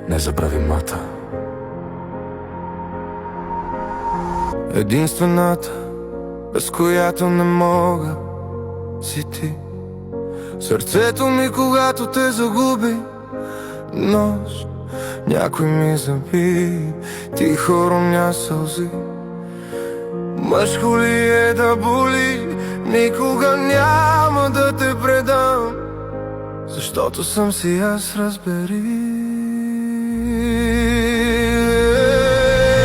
Незабравимата, единствената, без която не мога, си ти. Сърцето ми, когато те загуби, нощ някой ми заби, тихо ромня сълзи. Мъжко ли е да боли, никога няма да те предам, защото съм си аз, разбери.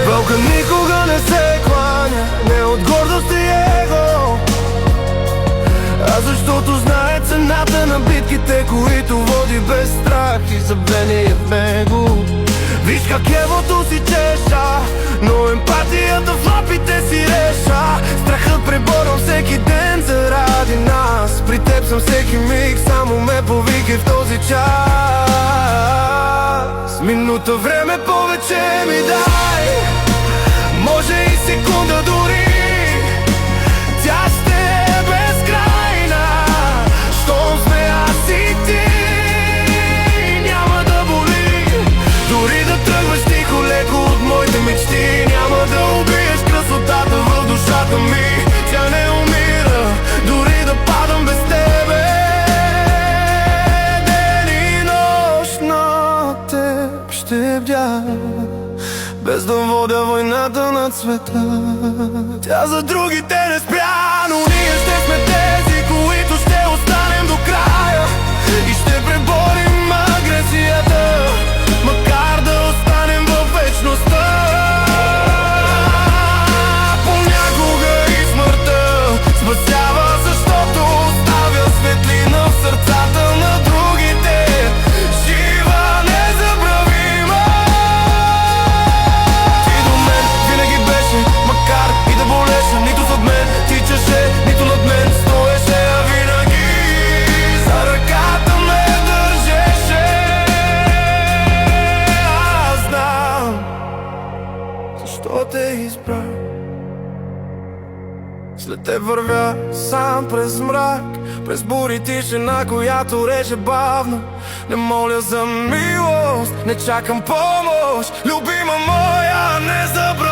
Вълкът никога не се кланя, не от гордост и его, а защото знае цената на битките, които води без страх и забвение в него. Виж как евото си чеша, но емпатията в лапите си реша. Страхът преборвам всеки ден заради нас. При теб съм всеки миг, само ме повикай в този час. Минута време повече ми дай, може и секунда дори. Тя ще е безкрайна, щом сме аз и ти. Няма да боли, дори да тръгваш тихо леко от моите мечти. Няма да убиеш красотата в душата ми. Тя не умира, дори да падам без тебе. Ден и нощ на теб ще бдя, без да водя войната над света. Тя за другите не спря, но ние ще сме тези, които ще останем до края и ще преборим агресията, макар да останем във вечността. Понякога и смъртта спасява, защото оставя светлина в сърцата на другите. Жива, незабравима. Ти до мен винаги беше, макар и да болеше. Нито зад мен тичаше, нито над мен стоеше, а винаги за ръката ме държеше. Аз знам защо те избрах. След те вървя сам през мрак, през бури тишина, която реже бавно. Не моля за милост, не чакам помощ, любима моя, не забравяй.